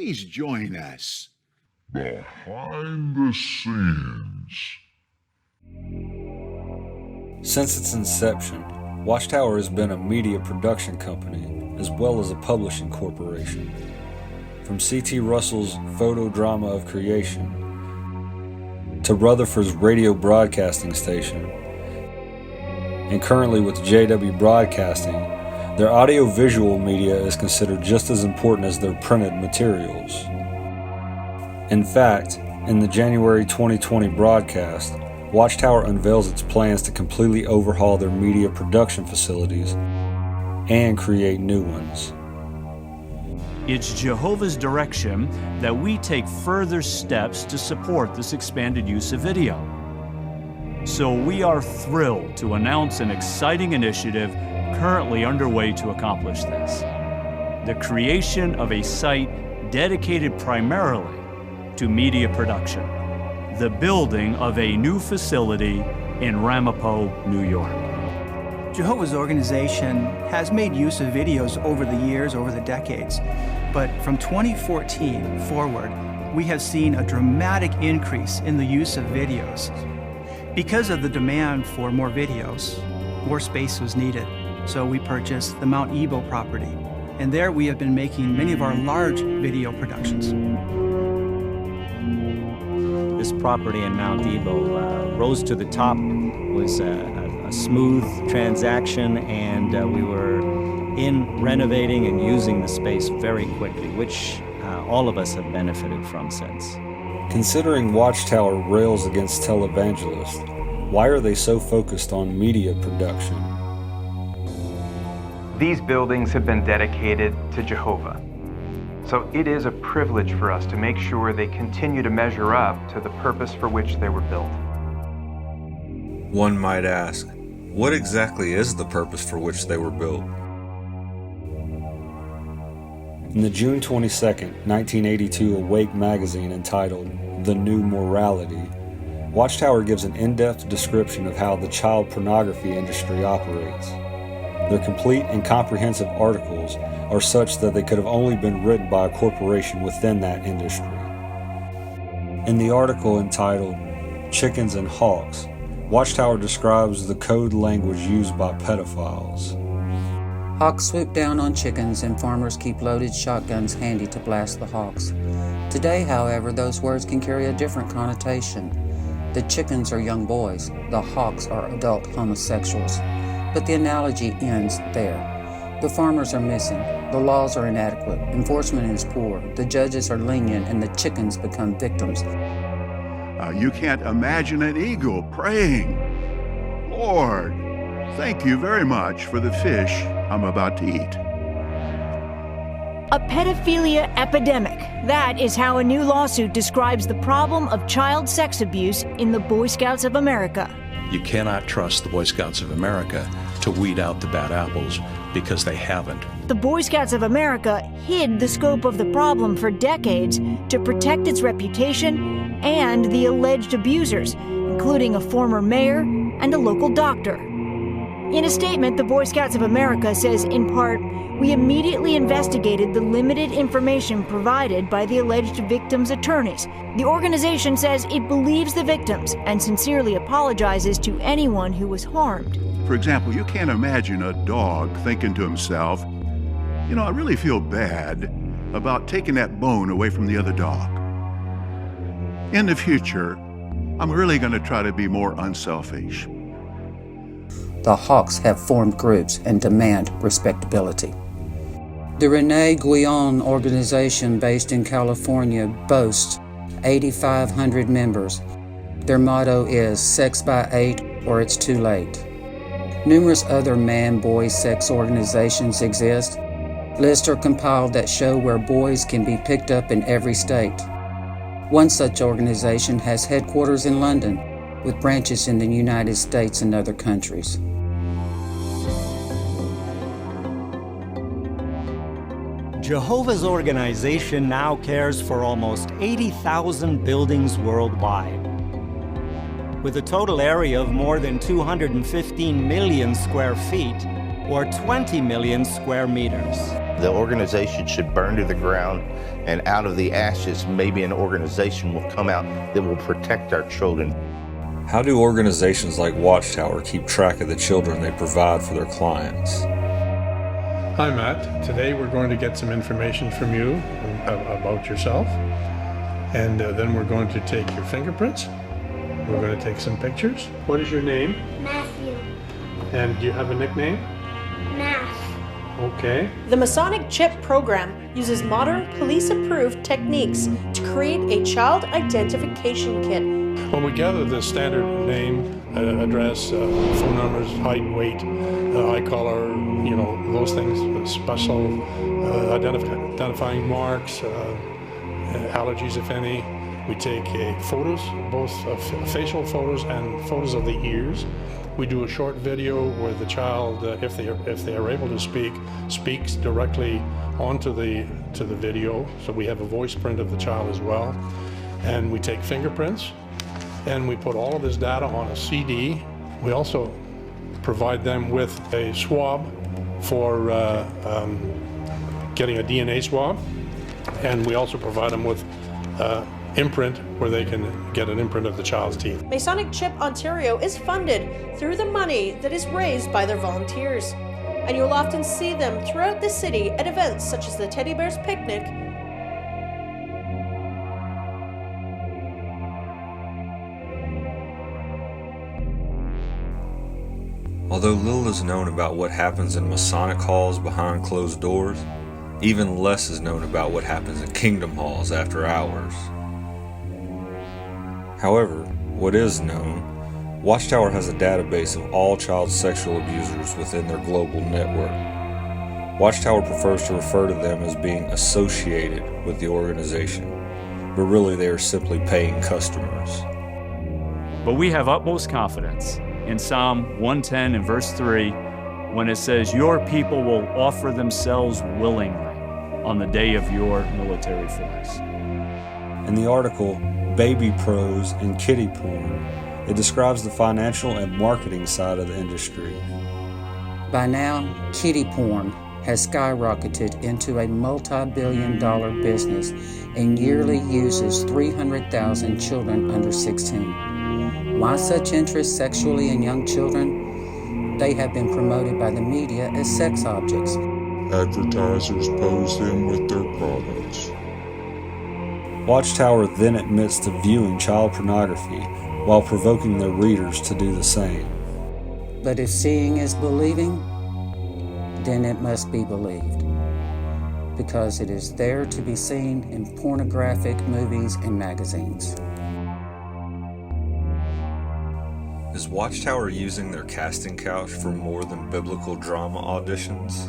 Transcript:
please join us. Behind the scenes. Since its inception, Watchtower has been a media production company as well as a publishing corporation. From C.T. Russell's photo drama of creation to Rutherford's radio broadcasting station, and currently with J.W. Broadcasting, their audio-visual media is considered just as important as their printed materials. In fact, in the January 2020 broadcast, Watchtower unveils its plans to completely overhaul their media production facilities and create new ones. It's Jehovah's direction that we take further steps to support this expanded use of video. So we are thrilled to announce an exciting initiative currently underway to accomplish this. The creation of a site dedicated primarily to media production. The building of a new facility in Ramapo, New York. Jehovah's organization has made use of videos over the years, over the decades, but from 2014 forward, we have seen a dramatic increase in the use of videos. Because of the demand for more videos, more space was needed, so we purchased the Mount Ebo property, and there we have been making many of our large video productions. This property in Mount Ebo rose to the top, was a smooth transaction, and we were in renovating and using the space very quickly, which all of us have benefited from since. Considering Watchtower rails against televangelists, why are they so focused on media production? These buildings have been dedicated to Jehovah. So it is a privilege for us to make sure they continue to measure up to the purpose for which they were built. One might ask, what exactly is the purpose for which they were built? In the June 22, 1982 Awake magazine entitled The New Morality, Watchtower gives an in-depth description of how the child pornography industry operates. Their complete and comprehensive articles are such that they could have only been written by a corporation within that industry. In the article entitled Chickens and Hawks, Watchtower describes the code language used by pedophiles. Hawks swoop down on chickens and farmers keep loaded shotguns handy to blast the hawks. Today, however, those words can carry a different connotation. The chickens are young boys, the hawks are adult homosexuals. But the analogy ends there. The farmers are missing, the laws are inadequate, enforcement is poor, the judges are lenient, and the chickens become victims. You can't imagine an eagle praying, "Lord, thank you very much for the fish I'm about to eat." A pedophilia epidemic. That is how a new lawsuit describes the problem of child sex abuse in the Boy Scouts of America. You cannot trust the Boy Scouts of America to weed out the bad apples because they haven't. The Boy Scouts of America hid the scope of the problem for decades to protect its reputation and the alleged abusers, including a former mayor and a local doctor. In a statement, the Boy Scouts of America says, in part, "We immediately investigated the limited information provided by the alleged victims' attorneys. The organization says it believes the victims and sincerely apologizes to anyone who was harmed." For example, you can't imagine a dog thinking to himself, I really feel bad about taking that bone away from the other dog. In the future, I'm really going to try to be more unselfish. The hawks have formed groups and demand respectability. The Rene Guyon organization based in California boasts 8,500 members. Their motto is "Sex by 8 or it's too late." Numerous other man-boy sex organizations exist. Lists are compiled that show where boys can be picked up in every state. One such organization has headquarters in London, with branches in the United States and other countries. Jehovah's organization now cares for almost 80,000 buildings worldwide. With a total area of more than 215 million square feet, or 20 million square meters. The organization should burn to the ground, and out of the ashes, maybe an organization will come out that will protect our children. How do organizations like Watchtower keep track of the children they provide for their clients? Hi, Matt. Today we're going to get some information from you about yourself, and then we're going to take your fingerprints. We're going to take some pictures. What is your name? Matthew. And do you have a nickname? Math. Okay. The Masonic Chip program uses modern police-approved techniques to create a child identification kit. When we gather the standard name, address, phone numbers, height, weight, eye color, those things, special identifying marks, allergies, if any. We take photos, both of facial photos and photos of the ears. We do a short video where the child, if they are able to speak, speaks directly onto the video. So we have a voice print of the child as well. And we take fingerprints, and we put all of this data on a CD. We also provide them with a swab for getting a DNA swab, and we also provide them with imprint where they can get an imprint of the child's teeth. Masonic Chip Ontario is funded through the money that is raised by their volunteers, and you'll often see them throughout the city at events such as the Teddy Bears Picnic. Although little is known about what happens in Masonic halls behind closed doors, even less is known about what happens in Kingdom halls after hours. However, what is known, Watchtower has a database of all child sexual abusers within their global network. Watchtower prefers to refer to them as being associated with the organization, but really they are simply paying customers. But we have utmost confidence in Psalm 110 and verse 3 when it says, "Your people will offer themselves willingly on the day of your military force." In the article, Baby Pros and Kiddie Porn, it describes the financial and marketing side of the industry. By now, kiddie porn has skyrocketed into a multi-billion-dollar business and yearly uses 300,000 children under 16. Why such interest sexually in young children? They have been promoted by the media as sex objects. Advertisers pose them with their products. Watchtower then admits to viewing child pornography while provoking their readers to do the same. But if seeing is believing, then it must be believed, because it is there to be seen in pornographic movies and magazines. Is Watchtower using their casting couch for more than biblical drama auditions?